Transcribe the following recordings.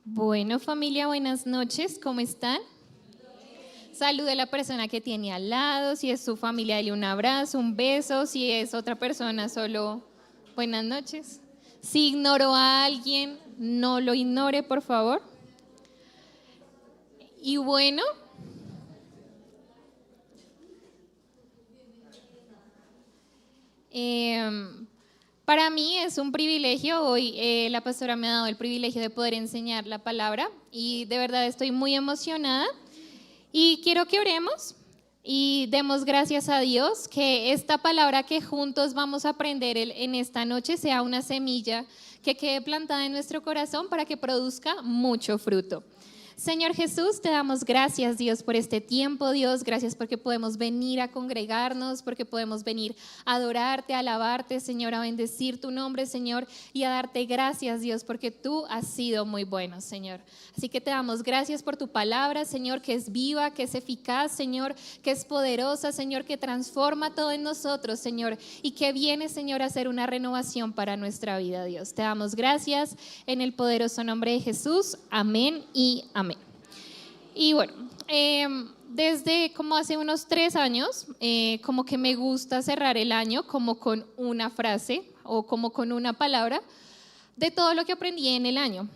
Bueno, familia, buenas noches, ¿cómo están? Salude a la persona que tiene al lado, si es su familia, dale un abrazo, un beso, si es otra persona, solo buenas noches. Si ignoro a alguien, no lo ignore, por favor. Y bueno, para mí es un privilegio, hoy la pastora me ha dado el privilegio de poder enseñar la palabra y de verdad estoy muy emocionada. Y quiero que oremos y demos gracias a Dios que esta palabra que juntos vamos a aprender en esta noche sea una semilla que quede plantada en nuestro corazón para que produzca mucho fruto. Señor Jesús, te damos gracias, Dios, por este tiempo, Dios. Gracias porque podemos venir a congregarnos, porque podemos venir a adorarte, a alabarte, Señor, a bendecir tu nombre, Señor, y a darte gracias, Dios, porque tú has sido muy bueno, Señor. Así que te damos gracias por tu palabra, Señor, que es viva, que es eficaz, Señor, que es poderosa, Señor, que transforma todo en nosotros, Señor, y que viene, Señor, a hacer una renovación para nuestra vida, Dios. Te damos gracias en el poderoso nombre de Jesús. Amén y amén. Y bueno, desde como hace unos 3 años, como que me gusta cerrar el año como con una frase o como con una palabra de todo lo que aprendí en el año.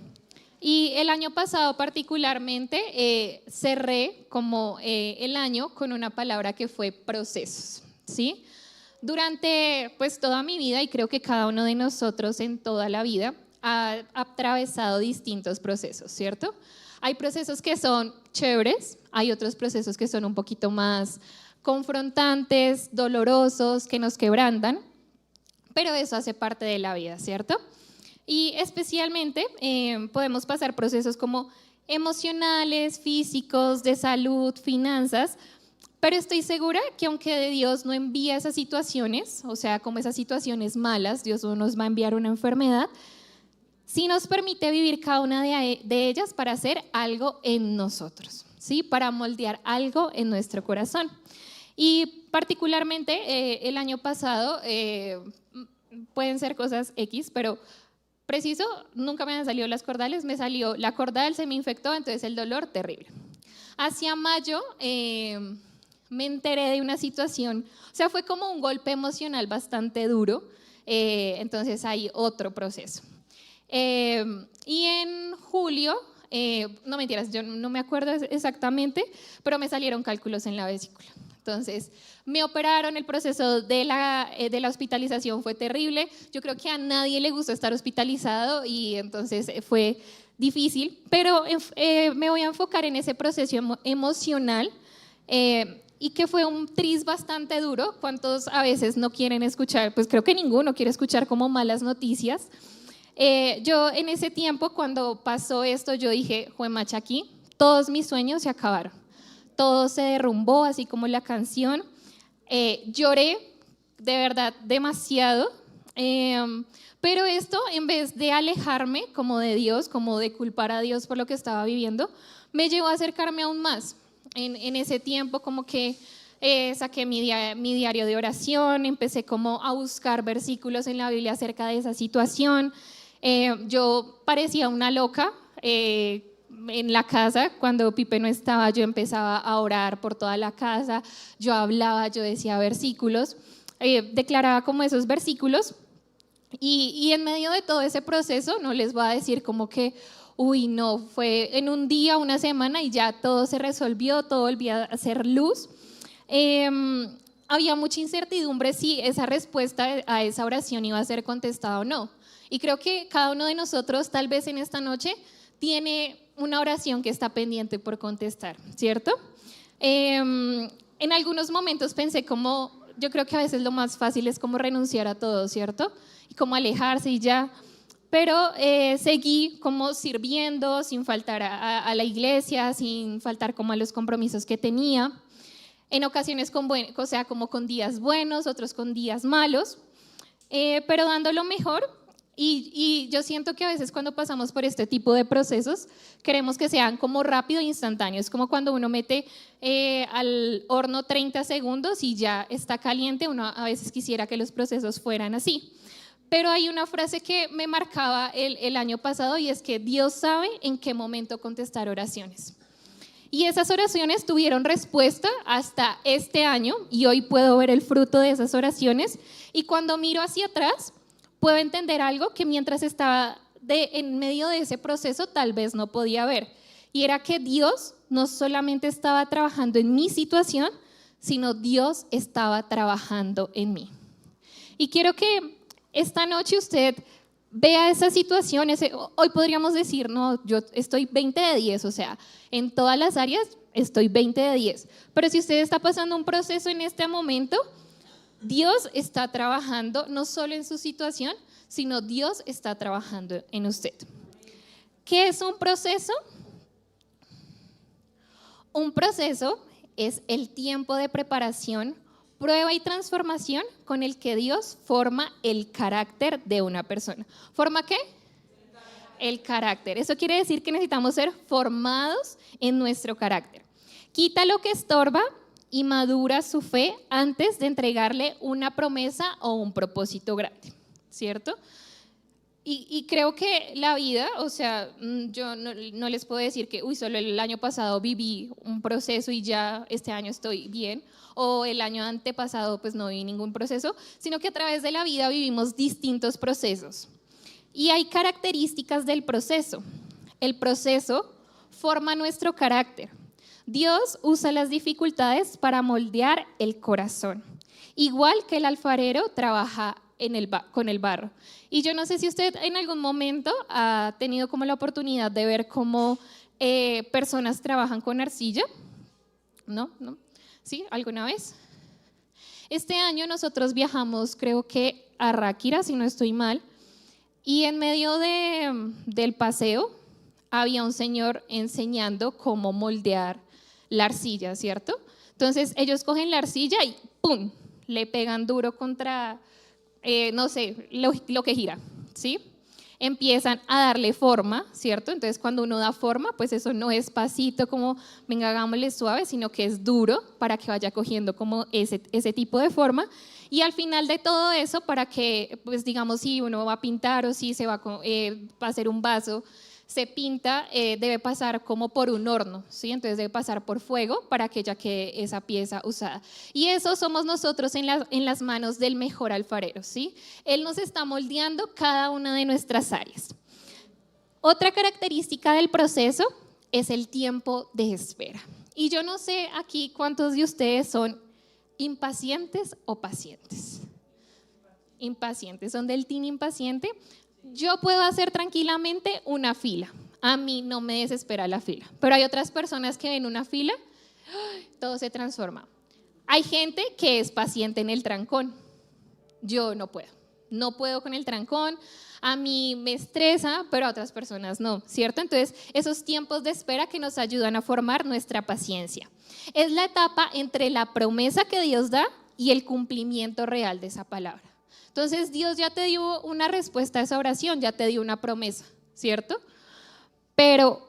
Y el año pasado particularmente cerré como el año con una palabra que fue procesos, ¿sí? Durante pues toda mi vida, y creo que cada uno de nosotros en toda la vida ha atravesado distintos procesos, ¿cierto? Hay procesos que son chéveres, hay otros procesos que son un poquito más confrontantes, dolorosos, que nos quebrantan, pero eso hace parte de la vida, ¿cierto? Y especialmente podemos pasar procesos como emocionales, físicos, de salud, finanzas, pero estoy segura que aunque de Dios no envía esas situaciones, o sea, como esas situaciones malas, Dios no nos va a enviar una enfermedad, sí nos permite vivir cada una de ellas para hacer algo en nosotros, ¿sí? Para moldear algo en nuestro corazón. Y particularmente el año pasado, pueden ser cosas X, pero preciso, nunca me han salido las cordales, me salió la cordal, se me infectó, entonces el dolor terrible. Hacia mayo me enteré de una situación, o sea, fue como un golpe emocional bastante duro, entonces hay otro proceso. Y en julio, no mentiras, yo no me acuerdo exactamente, pero me salieron cálculos en la vesícula. Entonces me operaron, el proceso de la hospitalización fue terrible. Yo creo que a nadie le gusta estar hospitalizado y entonces fue difícil, pero me voy a enfocar en ese proceso emocional y que fue un tris bastante duro. ¿Cuántos a veces no quieren escuchar? Pues creo que ninguno quiere escuchar como malas noticias. Yo en ese tiempo cuando pasó esto yo dije, juemacha, aquí todos mis sueños se acabaron, todo se derrumbó así como la canción. Lloré de verdad demasiado, pero esto en vez de alejarme como de Dios, como de culpar a Dios por lo que estaba viviendo, me llevó a acercarme aún más. En ese tiempo como que saqué mi diario de oración, empecé como a buscar versículos en la Biblia acerca de esa situación. Yo parecía una loca en la casa, cuando Pipe no estaba, yo empezaba a orar por toda la casa, yo hablaba, yo decía versículos, declaraba como esos versículos y en medio de todo ese proceso, no les voy a decir como que, uy, no, fue en un día, una semana y ya todo se resolvió, todo volvía a ser luz. Había mucha incertidumbre si esa respuesta a esa oración iba a ser contestada o no. Y creo que cada uno de nosotros, tal vez en esta noche, tiene una oración que está pendiente por contestar, ¿cierto? En algunos momentos pensé como, yo creo que a veces lo más fácil es como renunciar a todo, ¿cierto? Y como alejarse y ya. Pero seguí como sirviendo sin faltar a la iglesia, sin faltar como a los compromisos que tenía. En ocasiones o sea, como con días buenos, otros con días malos, pero dando lo mejor. Y yo siento que a veces cuando pasamos por este tipo de procesos queremos que sean como rápido e instantáneos, como cuando uno mete al horno 30 segundos y ya está caliente. Uno a veces quisiera que los procesos fueran así, Pero hay una frase que me marcaba el año pasado y es que Dios sabe en qué momento contestar oraciones. Y esas oraciones tuvieron respuesta hasta este año y hoy puedo ver el fruto de esas oraciones. Y cuando miro hacia atrás, puedo entender algo que mientras estaba en medio de ese proceso tal vez no podía ver. Y era que Dios no solamente estaba trabajando en mi situación, sino Dios estaba trabajando en mí. Y quiero que esta noche usted vea esa situación. Hoy podríamos decir, no, yo estoy 20 de 10, o sea, en todas las áreas estoy 20 de 10. Pero si usted está pasando un proceso en este momento, Dios está trabajando no solo en su situación, sino Dios está trabajando en usted. ¿Qué es un proceso? Un proceso es el tiempo de preparación, prueba y transformación con el que Dios forma el carácter de una persona. ¿Forma qué? El carácter. Eso quiere decir que necesitamos ser formados en nuestro carácter. Quita lo que estorba y madura su fe antes de entregarle una promesa o un propósito grande, ¿cierto? Y creo que la vida, o sea, yo no les puedo decir que, solo el año pasado viví un proceso y ya este año estoy bien, o el año antepasado pues no viví ningún proceso, sino que a través de la vida vivimos distintos procesos. Y hay características del proceso. El proceso forma nuestro carácter. Dios usa las dificultades para moldear el corazón, igual que el alfarero trabaja con el barro. Y yo no sé si usted en algún momento ha tenido como la oportunidad de ver cómo personas trabajan con arcilla. ¿No? ¿Sí? ¿Alguna vez? Este año nosotros viajamos, creo que a Ráquira, si no estoy mal, y en medio del paseo había un señor enseñando cómo moldear la arcilla, ¿cierto? Entonces ellos cogen la arcilla y ¡pum!, le pegan duro contra, no sé, lo que gira, ¿sí? Empiezan a darle forma, ¿cierto? Entonces cuando uno da forma, pues eso no es pasito como, venga, hagámosle suave, sino que es duro para que vaya cogiendo como ese tipo de forma. Y al final de todo eso, para que, pues digamos, si uno va a pintar o si se va a hacer un vaso, se pinta, debe pasar como por un horno, ¿sí? Entonces debe pasar por fuego para que ya quede esa pieza usada. Y eso somos nosotros en las manos del mejor alfarero, ¿sí? Él nos está moldeando cada una de nuestras áreas. Otra característica del proceso es el tiempo de espera. Y yo no sé aquí cuántos de ustedes son impacientes o pacientes. Impacientes, ¿son del team impaciente? Yo puedo hacer tranquilamente una fila, a mí no me desespera la fila, pero hay otras personas que ven una fila, todo se transforma. Hay gente que es paciente en el trancón, yo no puedo con el trancón, a mí me estresa, pero a otras personas no, ¿cierto? Entonces, esos tiempos de espera que nos ayudan a formar nuestra paciencia. Es la etapa entre la promesa que Dios da y el cumplimiento real de esa palabra. Entonces Dios ya te dio una respuesta a esa oración, ya te dio una promesa, ¿cierto? Pero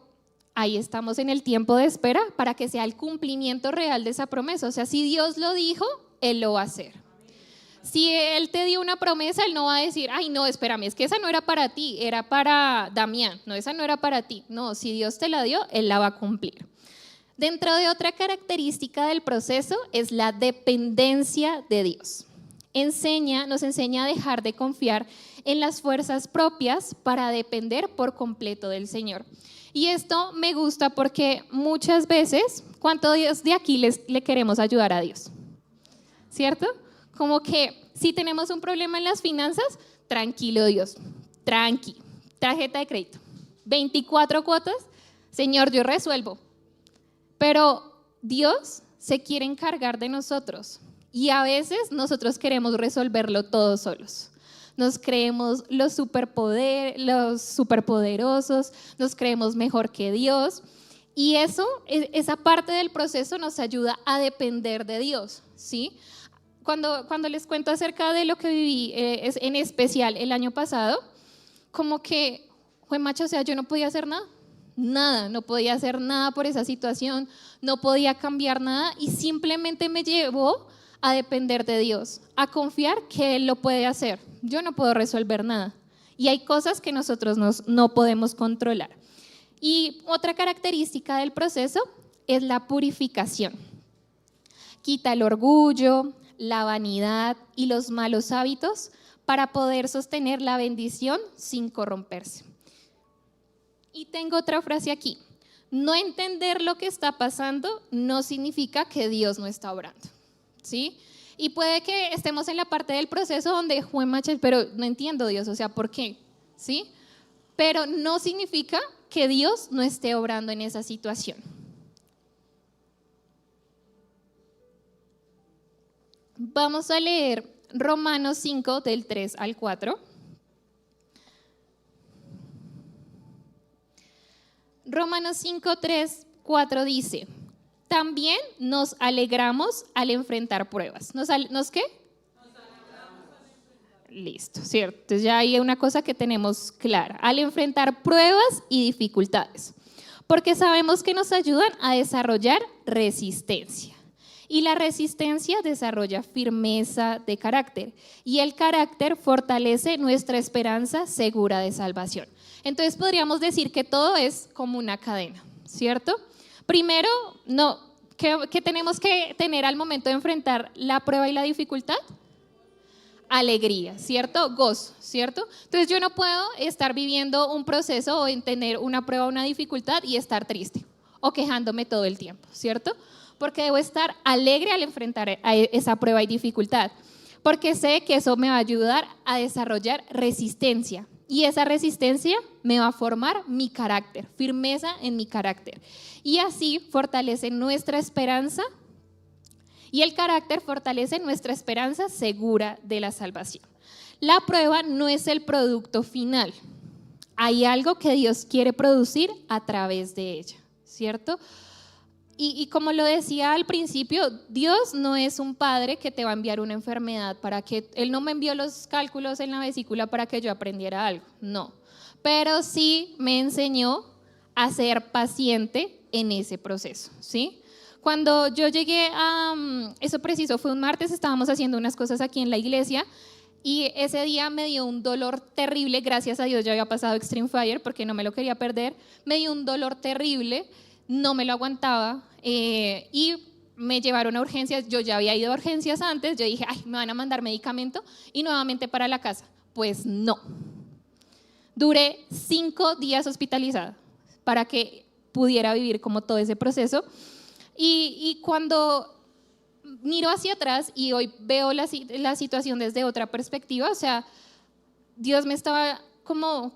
ahí estamos en el tiempo de espera para que sea el cumplimiento real de esa promesa. O sea, si Dios lo dijo, Él lo va a hacer. Si Él te dio una promesa, Él no va a decir, ay no, espérame, es que esa no era para ti, era para Damián, no, esa no era para ti. No, si Dios te la dio, Él la va a cumplir. Dentro de otra característica del proceso es la dependencia de Dios. Nos enseña a dejar de confiar en las fuerzas propias para depender por completo del Señor. Y esto me gusta porque muchas veces, ¿cuántos de aquí le queremos ayudar a Dios? ¿Cierto? Como que si tenemos un problema en las finanzas, tranquilo Dios, tranqui, tarjeta de crédito, 24 cuotas, Señor, yo resuelvo. Pero Dios se quiere encargar de nosotros. Y a veces nosotros queremos resolverlo todos solos. Nos creemos los superpoderosos, nos creemos mejor que Dios. Y esa parte del proceso nos ayuda a depender de Dios, ¿sí? Cuando les cuento acerca de lo que viví, en especial el año pasado, como que, macho, o sea, yo no podía hacer nada, no podía hacer nada por esa situación, no podía cambiar nada y simplemente me llevó a depender de Dios, a confiar que Él lo puede hacer. Yo no puedo resolver nada. Y hay cosas que nosotros no podemos controlar. Y otra característica del proceso es la purificación. Quita el orgullo, la vanidad y los malos hábitos para poder sostener la bendición sin corromperse. Y tengo otra frase aquí. No entender lo que está pasando no significa que Dios no está obrando, ¿sí? Y puede que estemos en la parte del proceso donde, pero no entiendo, Dios, o sea, ¿por qué? ¿Sí? Pero no significa que Dios no esté obrando en esa situación. Vamos a leer Romanos 5 del 3 al 4. Romanos 5, 3, 4 dice: también nos alegramos al enfrentar pruebas. ¿Nos qué? Nos alegramos al enfrentar. Listo, ¿cierto? Entonces ya hay una cosa que tenemos clara: al enfrentar pruebas y dificultades, porque sabemos que nos ayudan a desarrollar resistencia. Y la resistencia desarrolla firmeza de carácter, y el carácter fortalece nuestra esperanza segura de salvación. Entonces podríamos decir que todo es como una cadena, ¿cierto? Primero, ¿qué tenemos que tener al momento de enfrentar la prueba y la dificultad? Alegría, ¿cierto? Gozo, ¿cierto? Entonces yo no puedo estar viviendo un proceso o en tener una prueba o una dificultad y estar triste o quejándome todo el tiempo, ¿cierto? Porque debo estar alegre al enfrentar a esa prueba y dificultad, porque sé que eso me va a ayudar a desarrollar resistencia, y esa resistencia me va a formar mi carácter, firmeza en mi carácter, y así fortalece nuestra esperanza, y el carácter fortalece nuestra esperanza segura de la salvación. La prueba no es el producto final, hay algo que Dios quiere producir a través de ella, ¿cierto? Y como lo decía al principio, Dios no es un padre que te va a enviar una enfermedad para que, Él no me envió los cálculos en la vesícula para que yo aprendiera algo, no. Pero sí me enseñó a ser paciente en ese proceso, ¿sí? Cuando yo llegué eso preciso, fue un martes, estábamos haciendo unas cosas aquí en la iglesia y ese día me dio un dolor terrible, gracias a Dios ya había pasado Extreme Fire porque no me lo quería perder, me dio un dolor terrible. No me lo aguantaba y me llevaron a urgencias. Yo ya había ido a urgencias antes, yo dije, ay, me van a mandar medicamento y nuevamente para la casa. Pues no. Duré 5 días hospitalizada para que pudiera vivir como todo ese proceso. Y cuando miro hacia atrás y hoy veo la situación desde otra perspectiva, o sea, Dios me estaba como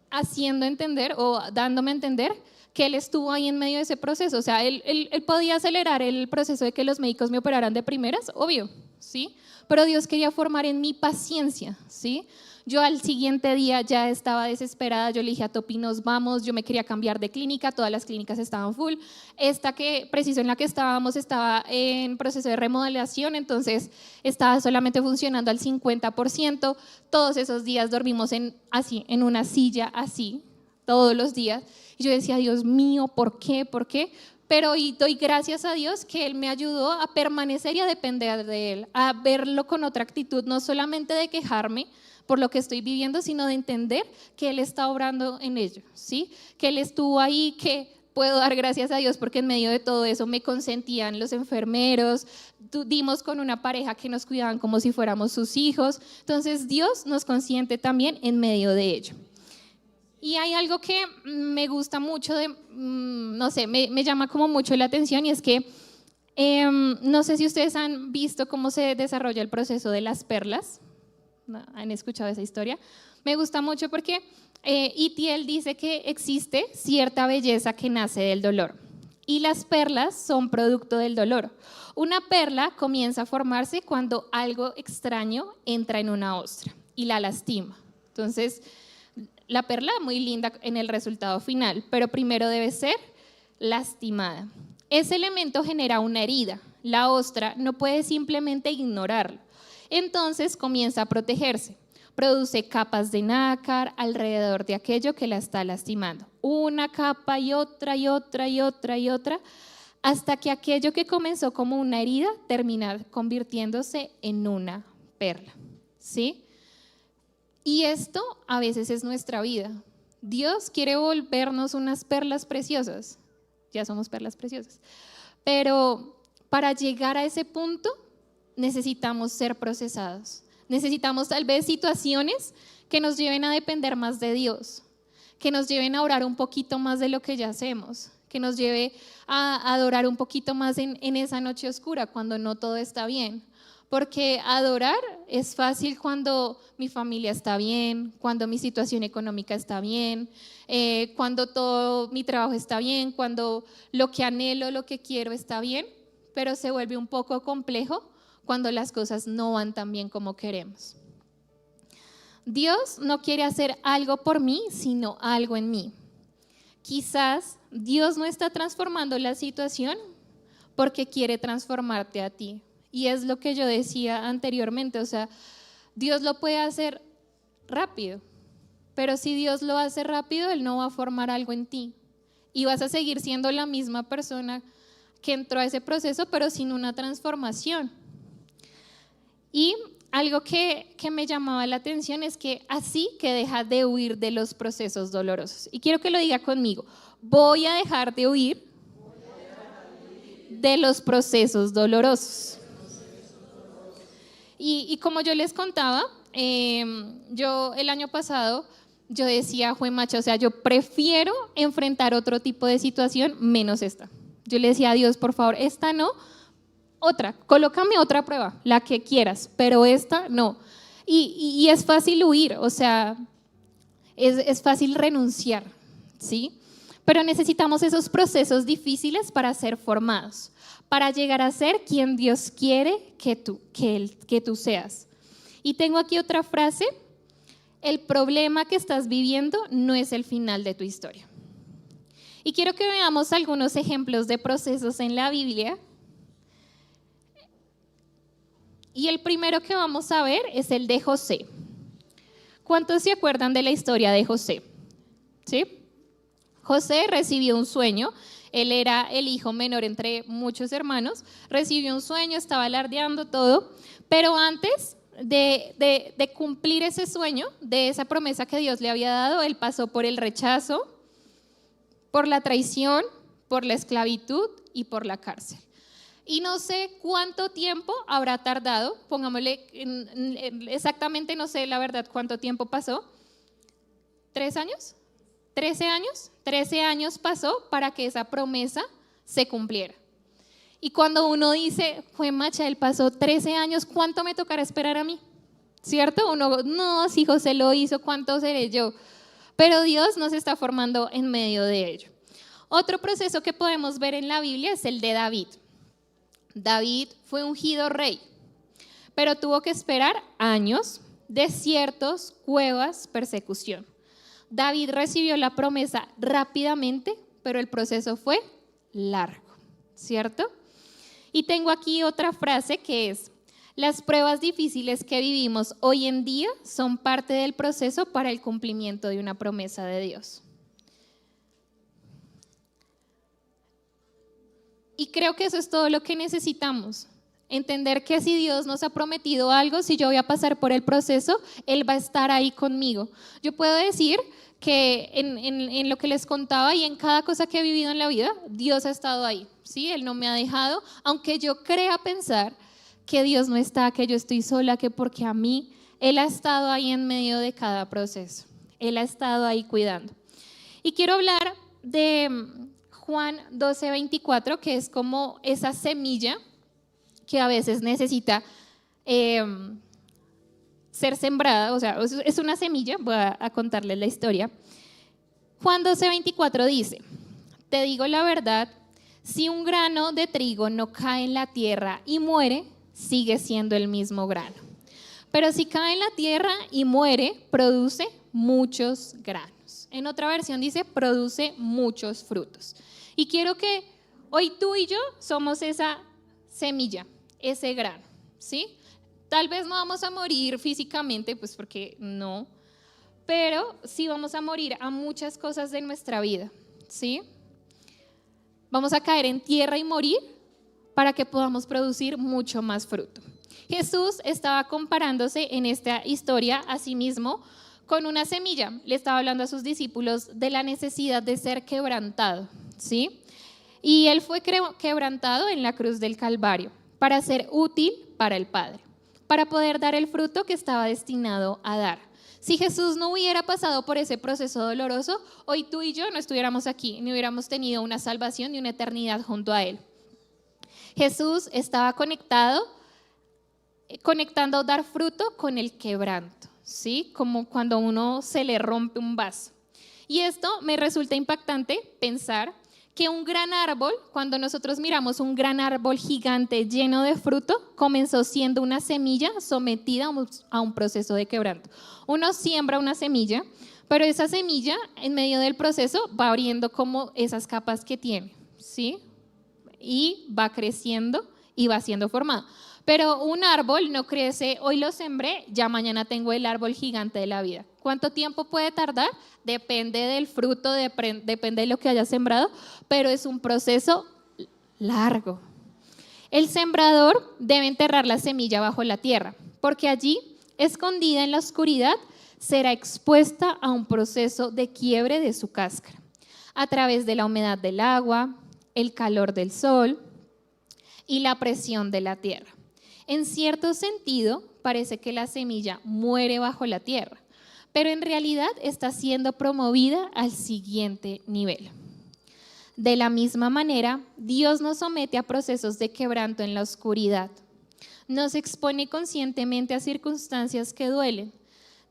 haciendo entender o dándome a entender que Él estuvo ahí en medio de ese proceso. O sea, él podía acelerar el proceso de que los médicos me operaran de primeras, obvio, ¿sí? Pero Dios quería formar en mí paciencia, ¿sí? Yo al siguiente día ya estaba desesperada, yo le dije a Topi, nos vamos, yo me quería cambiar de clínica, todas las clínicas estaban full, esta que preciso en la que estábamos estaba en proceso de remodelación, entonces estaba solamente funcionando al 50%, todos esos días dormimos en una silla así, todos los días. Y yo decía, Dios mío, ¿por qué? ¿Por qué? Pero hoy doy gracias a Dios que Él me ayudó a permanecer y a depender de Él, a verlo con otra actitud, no solamente de quejarme por lo que estoy viviendo, sino de entender que Él está obrando en ello, ¿sí? Que Él estuvo ahí, que puedo dar gracias a Dios porque en medio de todo eso me consentían los enfermeros, dimos con una pareja que nos cuidaban como si fuéramos sus hijos, entonces Dios nos consiente también en medio de ello. Y hay algo que me gusta mucho, no sé, me llama como mucho la atención y es que no sé si ustedes han visto cómo se desarrolla el proceso de las perlas, ¿han escuchado esa historia? Me gusta mucho porque Itiel dice que existe cierta belleza que nace del dolor y las perlas son producto del dolor. Una perla comienza a formarse cuando algo extraño entra en una ostra y la lastima. Entonces, la perla muy linda en el resultado final, pero primero debe ser lastimada. Ese elemento genera una herida. La ostra no puede simplemente ignorarlo. Entonces comienza a protegerse. Produce capas de nácar alrededor de aquello que la está lastimando. Una capa y otra y otra y otra y otra, hasta que aquello que comenzó como una herida termina convirtiéndose en una perla, ¿sí? Y esto a veces es nuestra vida. Dios quiere volvernos unas perlas preciosas, ya somos perlas preciosas, pero para llegar a ese punto necesitamos ser procesados. Necesitamos tal vez situaciones que nos lleven a depender más de Dios, que nos lleven a orar un poquito más de lo que ya hacemos, que nos lleve a adorar un poquito más en esa noche oscura cuando no todo está bien. Porque adorar es fácil cuando mi familia está bien, cuando mi situación económica está bien, cuando todo mi trabajo está bien, cuando lo que anhelo, lo que quiero está bien, pero se vuelve un poco complejo cuando las cosas no van tan bien como queremos. Dios no quiere hacer algo por mí, sino algo en mí. Quizás Dios no está transformando la situación porque quiere transformarte a ti. Y es lo que yo decía anteriormente, o sea, Dios lo puede hacer rápido, pero si Dios lo hace rápido, Él no va a formar algo en ti. Y vas a seguir siendo la misma persona que entró a ese proceso, pero sin una transformación. Y algo que me llamaba la atención es que así que deja de huir de los procesos dolorosos. Y quiero que lo diga conmigo, voy a dejar de huir de los procesos dolorosos. Y como yo les contaba, yo el año pasado, yo decía, jue macha, o sea, yo prefiero enfrentar otro tipo de situación menos esta. Yo le decía a Dios, por favor, esta no, otra, colócame otra prueba, la que quieras, pero esta no. Y es fácil huir, o sea, es fácil renunciar, ¿sí? Pero necesitamos esos procesos difíciles para ser formados, para llegar a ser quien Dios quiere que tú seas. Y tengo aquí otra frase, el problema que estás viviendo no es el final de tu historia. Y quiero que veamos algunos ejemplos de procesos en la Biblia. Y el primero que vamos a ver es el de José. ¿Cuántos se acuerdan de la historia de José? ¿Sí? José recibió un sueño, él era el hijo menor entre muchos hermanos, recibió un sueño, estaba alardeando todo, pero antes de cumplir ese sueño, de esa promesa que Dios le había dado, él pasó por el rechazo, por la traición, por la esclavitud y por la cárcel. Y no sé cuánto tiempo habrá tardado, pongámosle exactamente, no sé la verdad cuánto tiempo pasó, ¿3 años? ¿13 años? 13 años pasó para que esa promesa se cumpliera. Y cuando uno dice, fue macha, él pasó 13 años, ¿cuánto me tocará esperar a mí? ¿Cierto? Uno, no, si José lo hizo, ¿cuánto seré yo? Pero Dios nos está formando en medio de ello. Otro proceso que podemos ver en la Biblia es el de David. David fue ungido rey, pero tuvo que esperar años, desiertos, cuevas, persecución. David recibió la promesa rápidamente, pero el proceso fue largo, ¿cierto? Y tengo aquí otra frase que es, las pruebas difíciles que vivimos hoy en día son parte del proceso para el cumplimiento de una promesa de Dios. Y creo que eso es todo lo que necesitamos. Entender que si Dios nos ha prometido algo, si yo voy a pasar por el proceso, Él va a estar ahí conmigo. Yo puedo decir que en lo que les contaba y en cada cosa que he vivido en la vida, Dios ha estado ahí, ¿sí? Él no me ha dejado, aunque yo crea pensar que Dios no está, que yo estoy sola, que porque a mí, Él ha estado ahí en medio de cada proceso. Él ha estado ahí cuidando. Y quiero hablar de Juan 12:24, que es como esa semilla que a veces necesita ser sembrada, o sea, es una semilla, voy a contarles la historia. Juan 12:24 dice, te digo la verdad, si un grano de trigo no cae en la tierra y muere, sigue siendo el mismo grano. Pero si cae en la tierra y muere, produce muchos granos. En otra versión dice, produce muchos frutos. Y quiero que hoy tú y yo somos esa semilla, ese grano, ¿sí? Tal vez no vamos a morir físicamente, pues porque no, pero sí vamos a morir a muchas cosas de nuestra vida, ¿sí? vamos a caer en tierra y morir para que podamos producir mucho más fruto. Jesús estaba comparándose en esta historia a sí mismo con una semilla. Le estaba hablando a sus discípulos de la necesidad de ser quebrantado, ¿sí? Y él fue quebrantado en la cruz del Calvario para ser útil para el Padre, para poder dar el fruto que estaba destinado a dar. Si Jesús no hubiera pasado por ese proceso doloroso, hoy tú y yo no estuviéramos aquí, ni hubiéramos tenido una salvación ni una eternidad junto a Él. Jesús estaba conectando dar fruto con el quebranto, ¿sí? Como cuando a uno se le rompe un vaso. Y esto me resulta impactante pensar que un gran árbol, cuando nosotros miramos un gran árbol gigante lleno de fruto, comenzó siendo una semilla sometida a un proceso de quebranto. Uno siembra una semilla, pero esa semilla en medio del proceso va abriendo como esas capas que tiene, ¿sí? Y va creciendo y va siendo formado. Pero un árbol no crece, hoy lo sembré, ya mañana tengo el árbol gigante de la vida. ¿Cuánto tiempo puede tardar? Depende del fruto, depende de lo que haya sembrado, pero es un proceso largo. El sembrador debe enterrar la semilla bajo la tierra, porque allí, escondida en la oscuridad, será expuesta a un proceso de quiebre de su cáscara, a través de la humedad del agua, el calor del sol y la presión de la tierra. En cierto sentido, parece que la semilla muere bajo la tierra, pero en realidad está siendo promovida al siguiente nivel. De la misma manera, Dios nos somete a procesos de quebranto en la oscuridad. Nos expone conscientemente a circunstancias que duelen,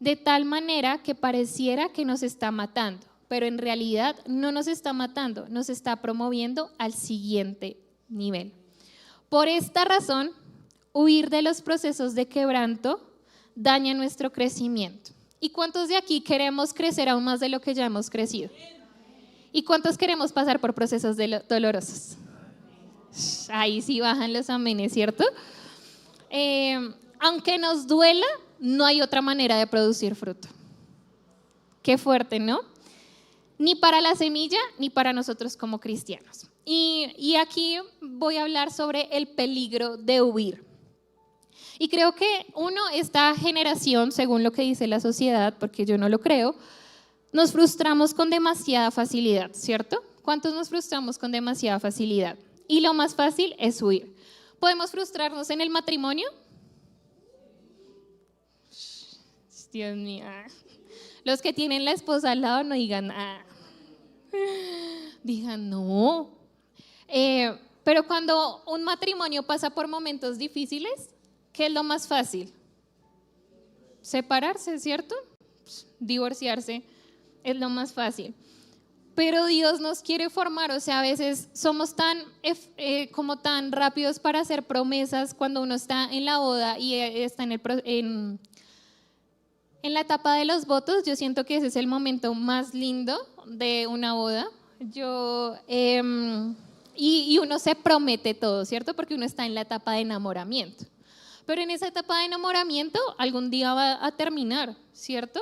de tal manera que pareciera que nos está matando, pero en realidad no nos está matando, nos está promoviendo al siguiente nivel. Por esta razón, huir de los procesos de quebranto daña nuestro crecimiento. ¿Y cuántos de aquí queremos crecer aún más de lo que ya hemos crecido? ¿Y cuántos queremos pasar por procesos dolorosos? Ahí sí bajan los amenes, ¿cierto? Aunque nos duela, no hay otra manera de producir fruto. Qué fuerte, ¿no? Ni para la semilla, ni para nosotros como cristianos. Y aquí voy a hablar sobre el peligro de huir. Y creo que esta generación, según lo que dice la sociedad, porque yo no lo creo, nos frustramos con demasiada facilidad, ¿cierto? ¿Cuántos nos frustramos con demasiada facilidad? Y lo más fácil es huir. ¿Podemos frustrarnos en el matrimonio? Dios mío. Los que tienen la esposa al lado no digan nada. Digan no. Pero cuando un matrimonio pasa por momentos difíciles, ¿qué es lo más fácil? Separarse, ¿cierto? Divorciarse es lo más fácil. Pero Dios nos quiere formar, o sea, a veces somos tan rápidos para hacer promesas cuando uno está en la boda y está en la etapa de los votos. Yo siento que ese es el momento más lindo de una boda. Y uno se promete todo, ¿cierto? Porque uno está en la etapa de enamoramiento. Pero en esa etapa de enamoramiento algún día va a terminar, ¿cierto?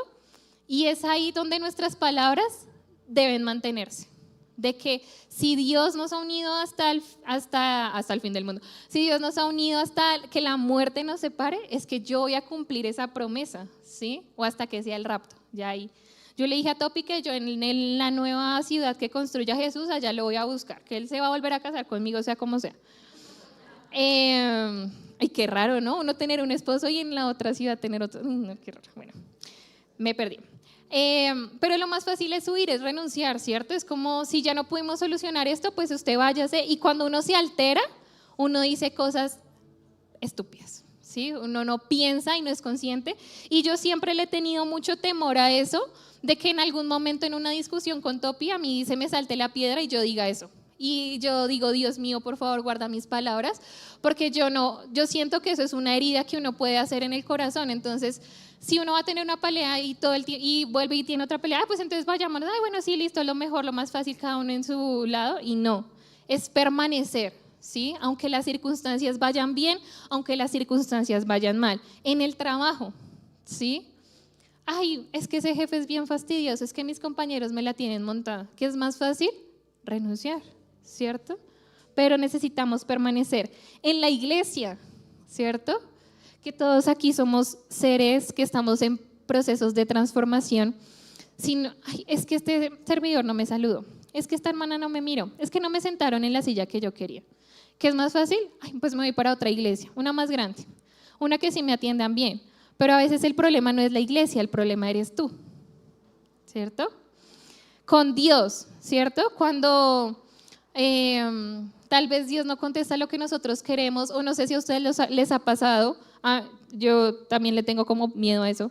Y es ahí donde nuestras palabras deben mantenerse. De que si Dios nos ha unido hasta el fin del mundo, si Dios nos ha unido hasta que la muerte nos separe, es que yo voy a cumplir esa promesa, ¿sí? O hasta que sea el rapto, ya ahí. Yo le dije a Topi que yo en la nueva ciudad que construya Jesús, allá lo voy a buscar, que Él se va a volver a casar conmigo, sea como sea. Ay, qué raro, ¿no? Uno tener un esposo y en la otra ciudad tener otro. No, qué raro. Bueno, me perdí. Pero lo más fácil es huir, es renunciar, ¿cierto? Es como si ya no pudimos solucionar esto, pues usted váyase. Y cuando uno se altera, uno dice cosas estúpidas, ¿sí? Uno no piensa y no es consciente. Y yo siempre le he tenido mucho temor a eso, de que en algún momento en una discusión con Topi a mí se me salte la piedra y yo diga eso. Y yo digo, Dios mío, por favor, guarda mis palabras, porque yo siento que eso es una herida que uno puede hacer en el corazón. Entonces, si uno va a tener una pelea y todo el tiempo y vuelve y tiene otra pelea, pues entonces vayamos, ay, bueno, sí, listo, lo mejor, lo más fácil, cada uno en su lado. Y no, es permanecer, ¿sí? Aunque las circunstancias vayan bien, aunque las circunstancias vayan mal. En el trabajo, ¿sí? Ay, es que ese jefe es bien fastidioso, es que mis compañeros me la tienen montada. ¿Qué es más fácil? Renunciar. ¿cierto? Pero necesitamos permanecer en la iglesia, ¿cierto? Que todos aquí somos seres que estamos en procesos de transformación. Ay, es que este servidor no me saludó, es que esta hermana no me miró, es que no me sentaron en la silla que yo quería. ¿Qué es más fácil? Ay, pues me voy para otra iglesia, una más grande, una que sí me atiendan bien. Pero a veces el problema no es la iglesia, el problema eres tú, ¿cierto? Con Dios, ¿cierto? Cuando tal vez Dios no contesta lo que nosotros queremos, o no sé si a ustedes les ha pasado, yo también le tengo como miedo a eso,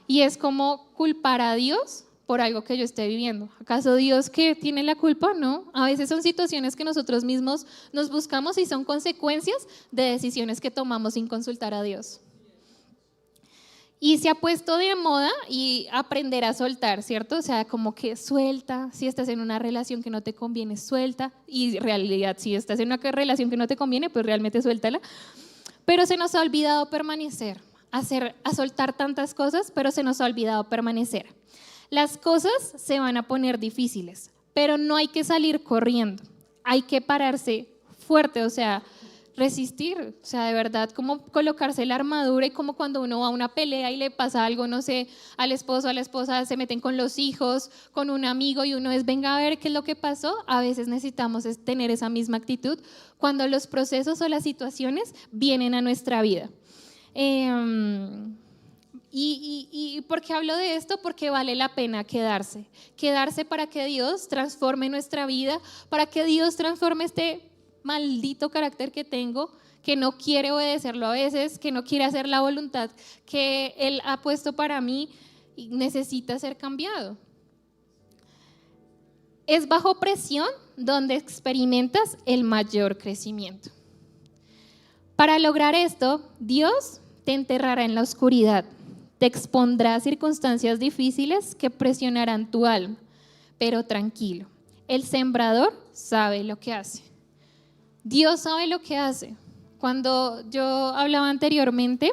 y es como culpar a Dios por algo que yo esté viviendo. ¿Acaso Dios que tiene la culpa? No, a veces son situaciones que nosotros mismos nos buscamos y son consecuencias de decisiones que tomamos sin consultar a Dios. Y se ha puesto de moda y aprender a soltar, ¿cierto? O sea, como que suelta, si estás en una relación que no te conviene, suelta. Y en realidad, si estás en una relación que no te conviene, pues realmente suéltala. Pero se nos ha olvidado permanecer, a soltar tantas cosas, pero se nos ha olvidado permanecer. Las cosas se van a poner difíciles, pero no hay que salir corriendo. Hay que pararse fuerte, o sea, resistir, o sea, de verdad, como colocarse la armadura, y como cuando uno va a una pelea y le pasa algo, no sé, al esposo, a la esposa, se meten con los hijos, con un amigo, y uno es, venga a ver qué es lo que pasó. A veces necesitamos tener esa misma actitud cuando los procesos o las situaciones vienen a nuestra vida. ¿Y por qué hablo de esto? Porque vale la pena quedarse para que Dios transforme nuestra vida, para que Dios transforme este maldito carácter que tengo, que no quiere obedecerlo a veces, que no quiere hacer la voluntad que Él ha puesto para mí y necesita ser cambiado. Es bajo presión donde experimentas el mayor crecimiento. Para lograr esto, Dios te enterrará en la oscuridad, te expondrá a circunstancias difíciles que presionarán tu alma, pero tranquilo, el sembrador sabe lo que hace. Dios sabe lo que hace. Cuando yo hablaba anteriormente,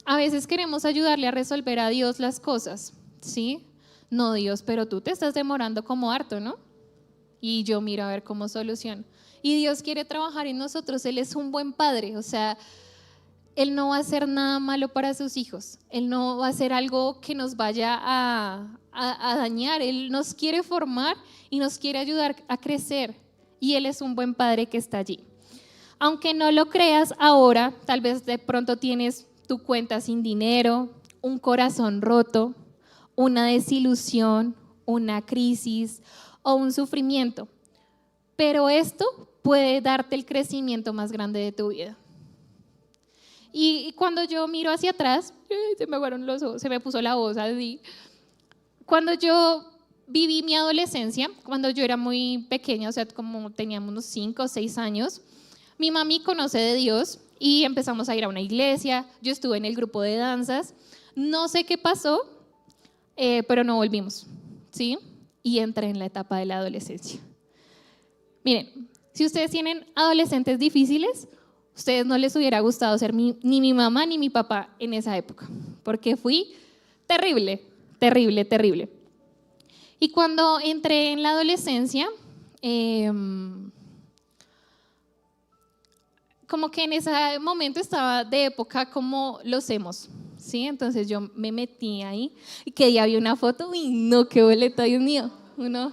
a veces queremos ayudarle a resolver a Dios las cosas, ¿sí? No, Dios, pero tú te estás demorando como harto, ¿no? Y yo miro a ver cómo soluciono. Y Dios quiere trabajar en nosotros, Él es un buen padre, o sea, Él no va a hacer nada malo para sus hijos, Él no va a hacer algo que nos vaya a dañar, Él nos quiere formar y nos quiere ayudar a crecer. Y Él es un buen padre que está allí. Aunque no lo creas ahora, tal vez de pronto tienes tu cuenta sin dinero, un corazón roto, una desilusión, una crisis o un sufrimiento. Pero esto puede darte el crecimiento más grande de tu vida. Y cuando yo miro hacia atrás, se me aguaron los ojos, se me puso la voz así. Cuando yo viví mi adolescencia, cuando yo era muy pequeña, o sea, como teníamos unos 5 o 6 años, mi mami conoce de Dios y empezamos a ir a una iglesia, yo estuve en el grupo de danzas, no sé qué pasó, pero no volvimos, ¿sí? Y entré en la etapa de la adolescencia. Miren, si ustedes tienen adolescentes difíciles, ustedes no les hubiera gustado ser ni mi mamá ni mi papá en esa época, porque fui terrible, terrible, terrible. Y cuando entré en la adolescencia, como que en ese momento estaba de época como los emos, ¿sí? Entonces yo me metí ahí y que día vi una foto, uy, no, qué boleta, Dios mío, uno,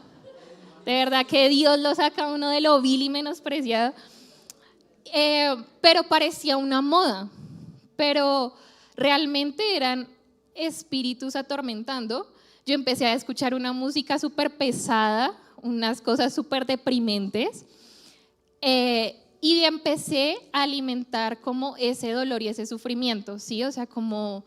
de verdad que Dios lo saca a uno de lo vil y menospreciado, pero parecía una moda, pero realmente eran espíritus atormentando. Yo empecé a escuchar una música súper pesada, unas cosas súper deprimentes, y empecé a alimentar como ese dolor y ese sufrimiento, ¿sí? O sea, como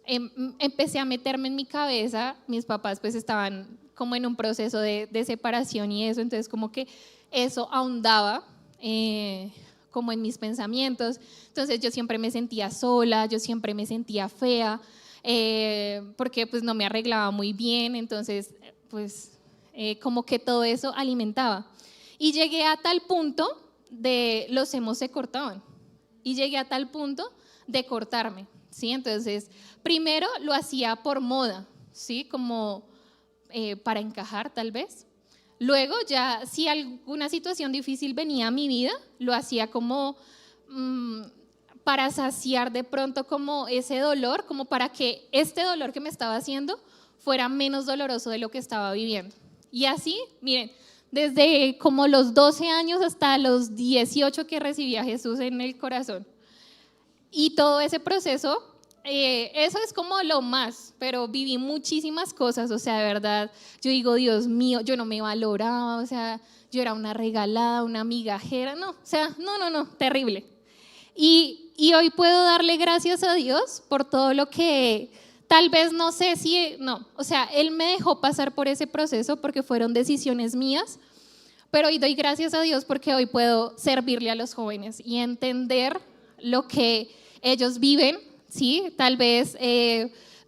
empecé a meterme en mi cabeza, mis papás pues estaban como en un proceso de separación y eso, entonces como que eso ahondaba como en mis pensamientos, entonces yo siempre me sentía sola, yo siempre me sentía fea, porque pues no me arreglaba muy bien, entonces pues como que todo eso alimentaba. Y llegué a tal punto de los emos se cortaban, y llegué a tal punto de cortarme, ¿sí? Entonces primero lo hacía por moda, ¿sí? Como para encajar tal vez. Luego ya si alguna situación difícil venía a mi vida, lo hacía como para saciar de pronto como ese dolor, como para que este dolor que me estaba haciendo fuera menos doloroso de lo que estaba viviendo. Y así, miren, desde como los 12 años hasta los 18 que recibí a Jesús en el corazón. Y todo ese proceso, eso es como lo más, pero viví muchísimas cosas, o sea, de verdad, yo digo, Dios mío, yo no me valoraba, o sea, yo era una regalada, una migajera, no, o sea, no, terrible. Y hoy puedo darle gracias a Dios por todo lo que tal vez no sé si, no, o sea, Él me dejó pasar por ese proceso porque fueron decisiones mías, pero hoy doy gracias a Dios porque hoy puedo servirle a los jóvenes y entender lo que ellos viven, ¿sí? Tal vez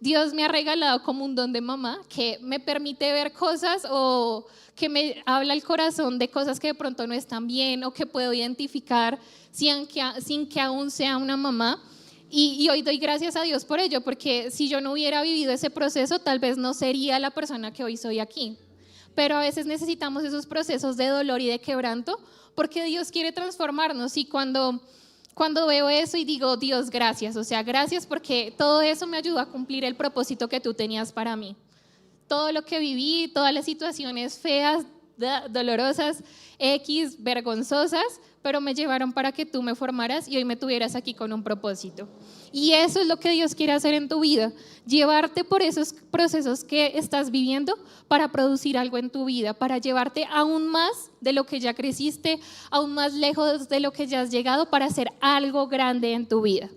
Dios me ha regalado como un don de mamá que me permite ver cosas o que me habla el corazón de cosas que de pronto no están bien o que puedo identificar sin que aún sea una mamá. Y hoy doy gracias a Dios por ello, porque si yo no hubiera vivido ese proceso, tal vez no sería la persona que hoy soy aquí. Pero a veces necesitamos esos procesos de dolor y de quebranto, porque Dios quiere transformarnos. Y cuando veo eso y digo, Dios, gracias, o sea, gracias porque todo eso me ayudó a cumplir el propósito que tú tenías para mí. Todo lo que viví, todas las situaciones feas, dolorosas, vergonzosas, pero me llevaron para que tú me formaras y hoy me tuvieras aquí con un propósito. Y eso es lo que Dios quiere hacer en tu vida, llevarte por esos procesos que estás viviendo para producir algo en tu vida, para llevarte aún más de lo que ya creciste, aún más lejos de lo que ya has llegado, para hacer algo grande en tu vida.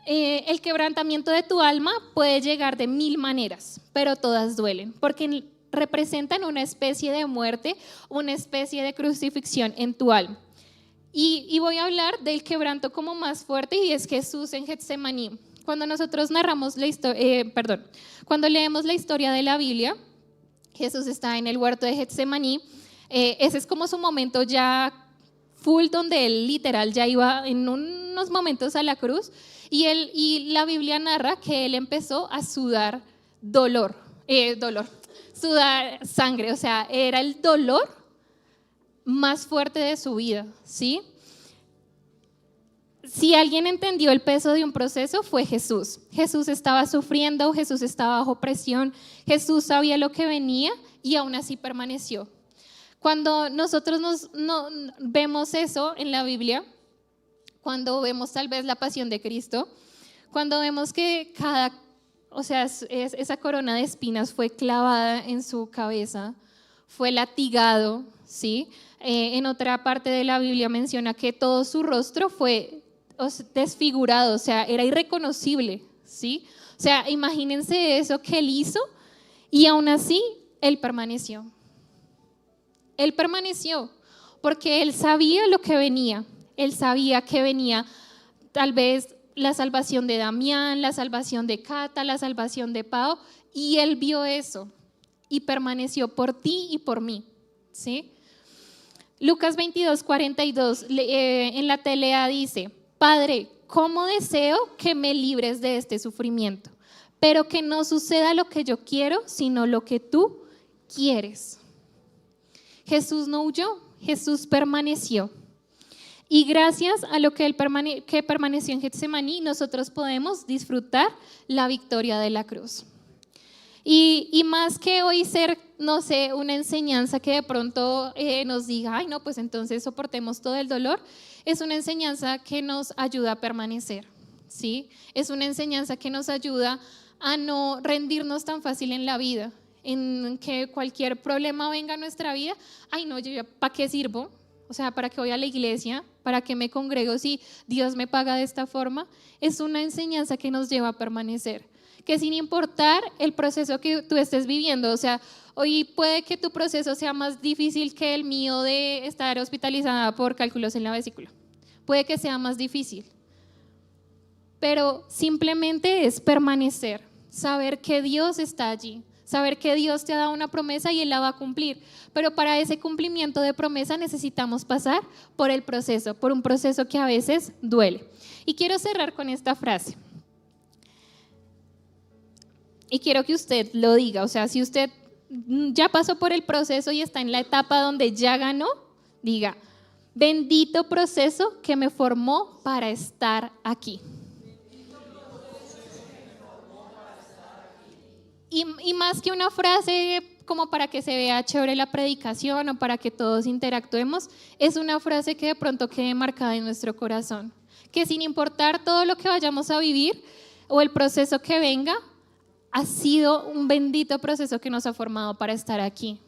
El quebrantamiento de tu alma puede llegar de 1000 maneras, pero todas duelen, porque representan una especie de muerte, una especie de crucifixión en tu alma. Y voy a hablar del quebranto como más fuerte, y es Jesús en Getsemaní. Cuando nosotros narramos cuando leemos la historia de la Biblia, Jesús está en el huerto de Getsemaní. Ese es como su momento ya full, donde él literal ya iba en unos momentos a la cruz, y la Biblia narra que él empezó a sudar sudar sangre, o sea, era el dolor más fuerte de su vida, ¿sí? Si alguien entendió el peso de un proceso, fue Jesús. Jesús estaba sufriendo, Jesús estaba bajo presión, Jesús sabía lo que venía y aún así permaneció. Cuando nosotros vemos eso en la Biblia, cuando vemos tal vez la pasión de Cristo, cuando vemos que esa corona de espinas fue clavada en su cabeza, fue latigado, ¿sí? En otra parte de la Biblia menciona que todo su rostro fue desfigurado, o sea, era irreconocible, ¿sí? O sea, imagínense eso que él hizo y aún así él permaneció. Él permaneció porque él sabía lo que venía. Él sabía que venía tal vez la salvación de Damián, la salvación de Cata, la salvación de Pau, y él vio eso y permaneció por ti y por mí, ¿sí? Lucas 22:42 en la telea dice: Padre, cómo deseo que me libres de este sufrimiento, pero que no suceda lo que yo quiero, sino lo que tú quieres. Jesús no huyó, Jesús permaneció. Y gracias a lo que él permaneció en Getsemaní, nosotros podemos disfrutar la victoria de la cruz. Y más que hoy ser, no sé, una enseñanza que de pronto nos diga, ay no, pues entonces soportemos todo el dolor, es una enseñanza que nos ayuda a permanecer, ¿sí? Es una enseñanza que nos ayuda a no rendirnos tan fácil en la vida, en que cualquier problema venga a nuestra vida, ay no, yo ¿para qué sirvo? O sea, ¿para qué voy a la iglesia? ¿Para qué me congrego si Dios me paga de esta forma? Es una enseñanza que nos lleva a permanecer. Que sin importar el proceso que tú estés viviendo, o sea, hoy puede que tu proceso sea más difícil que el mío de estar hospitalizada por cálculos en la vesícula. Puede que sea más difícil. Pero simplemente es permanecer, saber que Dios está allí. Saber que Dios te ha dado una promesa y Él la va a cumplir. Pero para ese cumplimiento de promesa necesitamos pasar por el proceso, por un proceso que a veces duele. Y quiero cerrar con esta frase. Y quiero que usted lo diga. O sea, si usted ya pasó por el proceso y está en la etapa donde ya ganó, diga, bendito proceso que me formó para estar aquí. Y más que una frase como para que se vea chévere la predicación o para que todos interactuemos, es una frase que de pronto quede marcada en nuestro corazón. Que sin importar todo lo que vayamos a vivir o el proceso que venga, ha sido un bendito proceso que nos ha formado para estar aquí.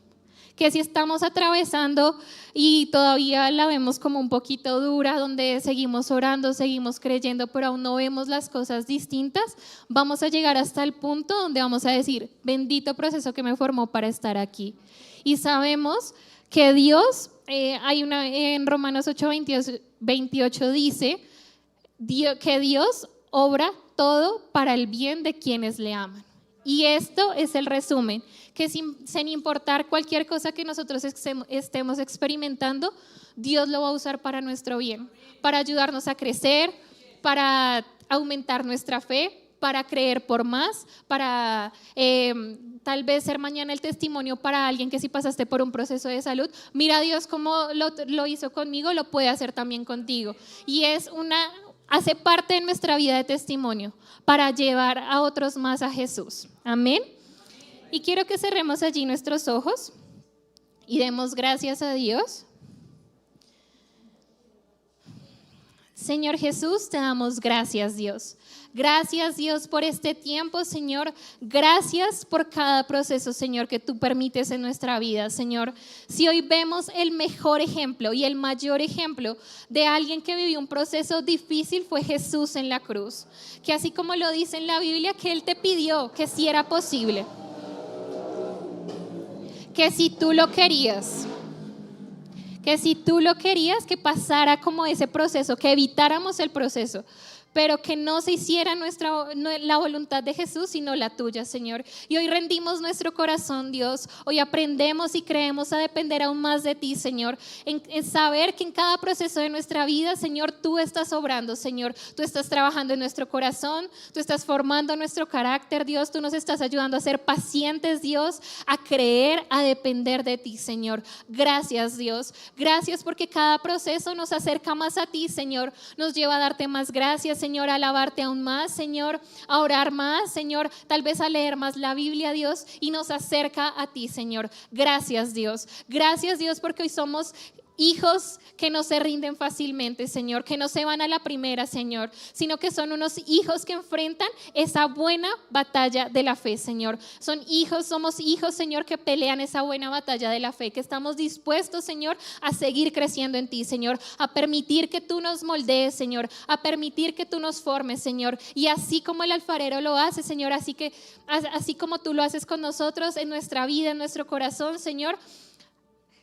Que si estamos atravesando y todavía la vemos como un poquito dura, donde seguimos orando, seguimos creyendo, pero aún no vemos las cosas distintas, vamos a llegar hasta el punto donde vamos a decir, bendito proceso que me formó para estar aquí. Y sabemos que Dios, en Romanos 8:28 dice que Dios obra todo para el bien de quienes le aman. Y esto es el resumen, que sin importar cualquier cosa que nosotros estemos experimentando, Dios lo va a usar para nuestro bien, para ayudarnos a crecer, para aumentar nuestra fe, para creer por más, para tal vez ser mañana el testimonio para alguien que si pasaste por un proceso de salud, mira Dios cómo lo hizo conmigo, lo puede hacer también contigo. Y hace parte de nuestra vida de testimonio para llevar a otros más a Jesús. Amén. Y quiero que cerremos allí nuestros ojos y demos gracias a Dios. Señor Jesús, te damos gracias, Dios. Gracias, Dios, por este tiempo, Señor. Gracias por cada proceso, Señor, que tú permites en nuestra vida, Señor. Si hoy vemos el mejor ejemplo y el mayor ejemplo de alguien que vivió un proceso difícil fue Jesús en la cruz. Que así como lo dice en la Biblia, que Él te pidió que si era posible, que si tú lo querías, que pasara como ese proceso, que evitáramos el proceso, pero que no se hiciera la voluntad de Jesús, sino la tuya, Señor. Y hoy rendimos nuestro corazón, Dios. Hoy aprendemos y creemos a depender aún más de ti, Señor. En saber que en cada proceso de nuestra vida, Señor, tú estás obrando, Señor. Tú estás trabajando en nuestro corazón, tú estás formando nuestro carácter, Dios. Tú nos estás ayudando a ser pacientes, Dios, a creer, a depender de ti, Señor. Gracias, Dios. Gracias porque cada proceso nos acerca más a ti, Señor. Nos lleva a darte más gracias, Señor, a alabarte aún más, Señor, a orar más, Señor, tal vez a leer más la Biblia, Dios, y nos acerca a ti, Señor. Gracias, Dios. Gracias, Dios, porque hoy somos hijos que no se rinden fácilmente, Señor, que no se van a la primera, Señor, sino que son unos hijos que enfrentan esa buena batalla de la fe, Señor. Somos hijos, Señor, que pelean esa buena batalla de la fe, que estamos dispuestos, Señor, a seguir creciendo en ti, Señor, a permitir que tú nos moldees, Señor, a permitir que tú nos formes, Señor, y así como el alfarero lo hace, Señor, así como tú lo haces con nosotros en nuestra vida, en nuestro corazón, Señor,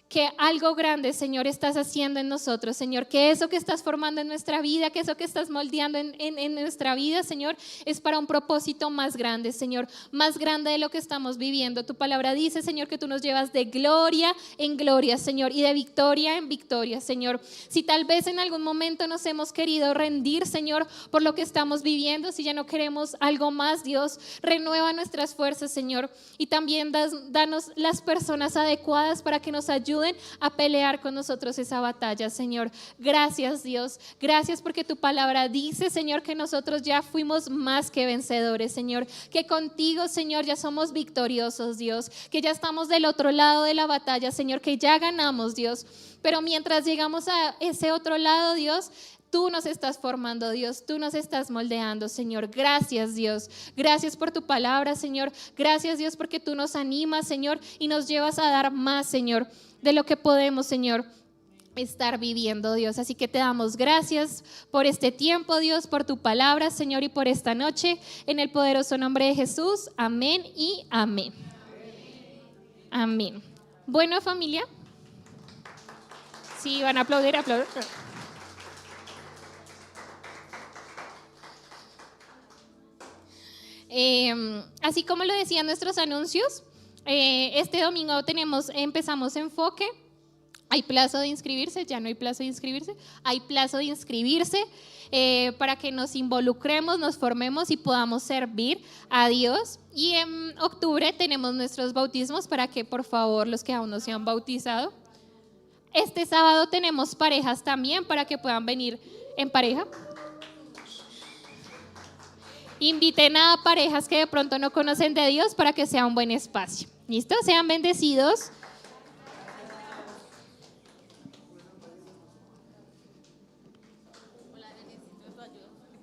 que algo grande, Señor, estás haciendo en nosotros, Señor, que eso que estás formando en nuestra vida, que eso que estás moldeando en nuestra vida, Señor, es para un propósito más grande, Señor, más grande de lo que estamos viviendo. Tu palabra dice, Señor, que tú nos llevas de gloria en gloria, Señor, y de victoria en victoria, Señor. Si tal vez en algún momento nos hemos querido rendir, Señor, por lo que estamos viviendo, si ya no queremos algo más, Dios, renueva nuestras fuerzas, Señor, y también danos las personas adecuadas para que nos ayuden a pelear con nosotros esa batalla, Señor. Gracias, Dios. Gracias porque tu palabra dice, Señor, que nosotros ya fuimos más que vencedores, Señor. Que contigo, Señor, ya somos victoriosos, Dios. Que ya estamos del otro lado de la batalla, Señor. Que ya ganamos, Dios. Pero mientras llegamos a ese otro lado, Dios, tú nos estás formando, Dios, tú nos estás moldeando, Señor. Gracias, Dios. Gracias por tu palabra, Señor. Gracias, Dios, porque tú nos animas, Señor, y nos llevas a dar más, Señor, de lo que podemos, Señor, estar viviendo, Dios. Así que te damos gracias por este tiempo, Dios, por tu palabra, Señor, y por esta noche. En el poderoso nombre de Jesús. Amén y amén. Amén. Bueno, familia. Sí, van a aplaudir, aplaudir. Así como lo decían nuestros anuncios, este domingo empezamos Enfoque, ¿Hay plazo de inscribirse? ¿Ya no hay plazo de inscribirse? Hay plazo de inscribirse para que nos involucremos, nos formemos y podamos servir a Dios. Y en octubre tenemos nuestros bautismos para que por favor los que aún no se han bautizado. Este sábado tenemos parejas también para que puedan venir en pareja. Inviten a parejas que de pronto no conocen de Dios para que sea un buen espacio. ¿Listo? Sean bendecidos.